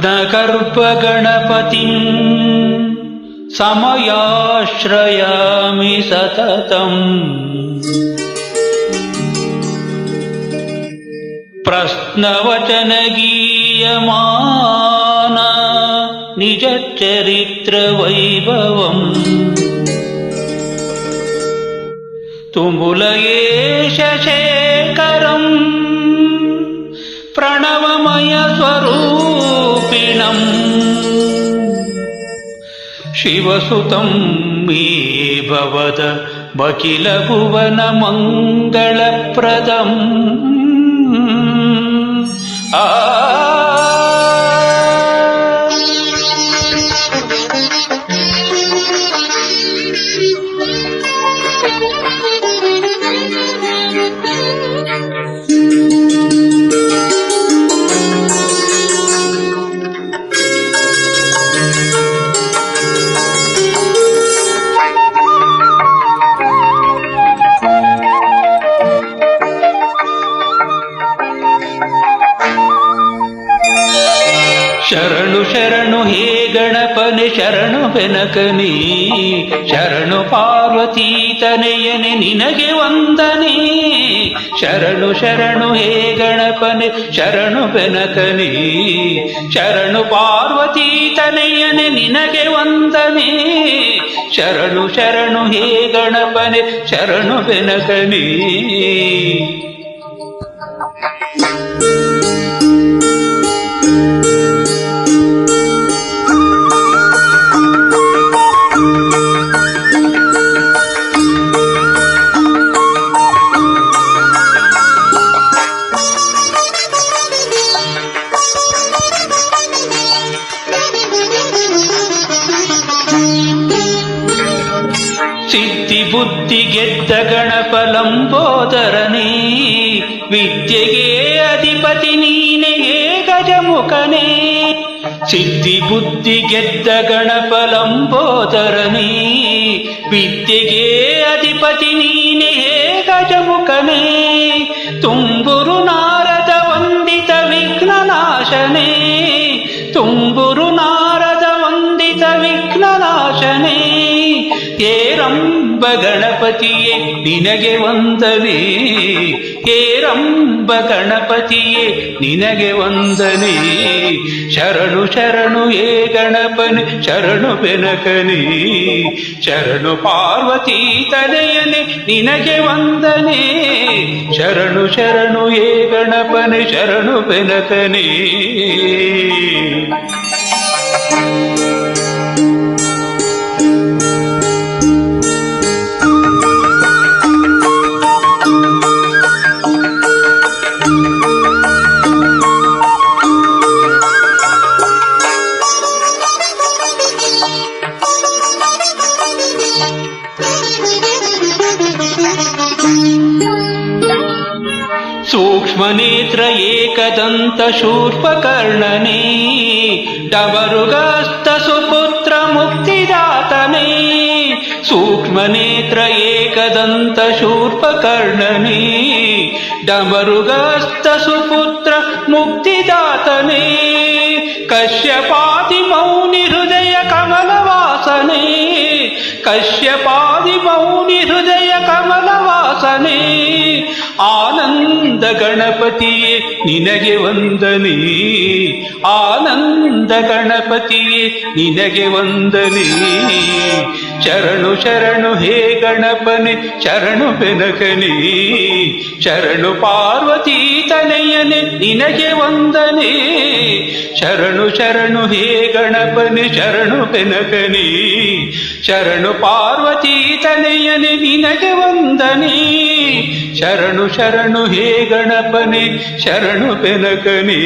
रत्नगर्भगणपतिं समयाश्रयामि सततम् प्रश्नवचनगीयमान निजचरित्रवैभवम् तुमुलयेशेखरम् प्रणवमयस्वरूपिणम् शिवसुतं मे भवद अखिलभुवनमङ्गलप्रदम् ಶರಣು ಶರಣು ಹೇ ಗಣಪನೆ ಶರಣು ಬೆನಕನೇ ಶರಣು ಪಾರ್ವತೀ ತನೆಯನೆ ನಿನಗೆ ವಂದನೆ ಶರಣು ಶರಣು ಹೇ ಗಣಪನೆ ಶರಣು ಬೆನಕನೇ ಶರಣು ಪಾರ್ವತೀ ತನೆಯನೆ ನಿನಗೆ ವಂದನೆ ಶರಣು ಶರಣು ಹೇ ಗಣಪನೆ ಶರಣು ಬೆನಕನೇ ಸಿದ್ಧಿ ಬುದ್ಧಿ ಗೆದ್ದ ಗಣಪಲಂಬೋದರನೇ ವಿದ್ಯೆಗೆ ಅಧಿಪತಿ ನೀನೇ ಗಜಮುಖನೇ ಸಿದ್ಧಿ ಬುದ್ಧಿ ಗೆದ್ದ ಗಣಪಲಂಬೋದರನೇ ವಿದ್ಯೆಗೆ ಅಧಿಪತಿ ನೀನೇ ಗಜಮುಖನೇ ತುಂಬುರು ನಾರದ ವಂದಿತ ವಿಘ್ನನಾಶನೇ ತುಂಬುರು ನಾರದ ವಂದಿತ ವಿಘ್ನನಾಶನೇ ಹೇರಂಬ ಗಣಪತಿಯೇ ನಿನಗೆ ವಂದನೆ ಹೇರಂಬ ಗಣಪತಿಯೇ ನಿನಗೆ ವಂದನೆ ಶರಣು ಶರಣು ಹೇ ಗಣಪನೆ ಶರಣು ಬೆನಕನೇ ಶರಣು ಪಾರ್ವತೀ ತನೆಯನೆ ನಿನಗೆ ವಂದನೆ ಶರಣು ಶರಣು ಹೇ ಗಣಪನೆ ಶರಣು ಬೆನಕನೇ सूक्ष्मनेत्र एकदंत शूर्पकर्णने डमरुगस्त सुपुत्र मुक्तिदातने सूक्ष्मनेत्र एकदंत शूर्पकर्णने डमरुगस्त सुपुत्र मुक्तिदातने कश्यपादि मौनि हृदय कमलवासने कश्यपादि मौनि हृदय कमलवासने ಆನಂದ ಗಣಪತಿಯೇ ನಿನಗೆ ವಂದನೆ ಆನಂದ ಗಣಪತಿಯೇ ನಿನಗೆ ವಂದನೆ ಶರಣು ಶರಣು ಹೇ ಗಣಪನೆ ಶರಣು ಬೆನಕನೇ ಶರಣು ಪಾರ್ವತೀ ತನೆಯನೆ ನಿನಗೆ ವಂದನೆ ಶರಣು ಶರಣು ಹೇ ಗಣಪನೆ ಶರಣು ಬೆನಕನೇ ಶರಣು ಪಾರ್ವತೀ ತನೆಯನೆ ನಿನಗೆ ವಂದನೆ ಶರಣು ಶರಣು ಹೇ ಗಣಪನೆ ಶರಣು ಬೆನಕನೇ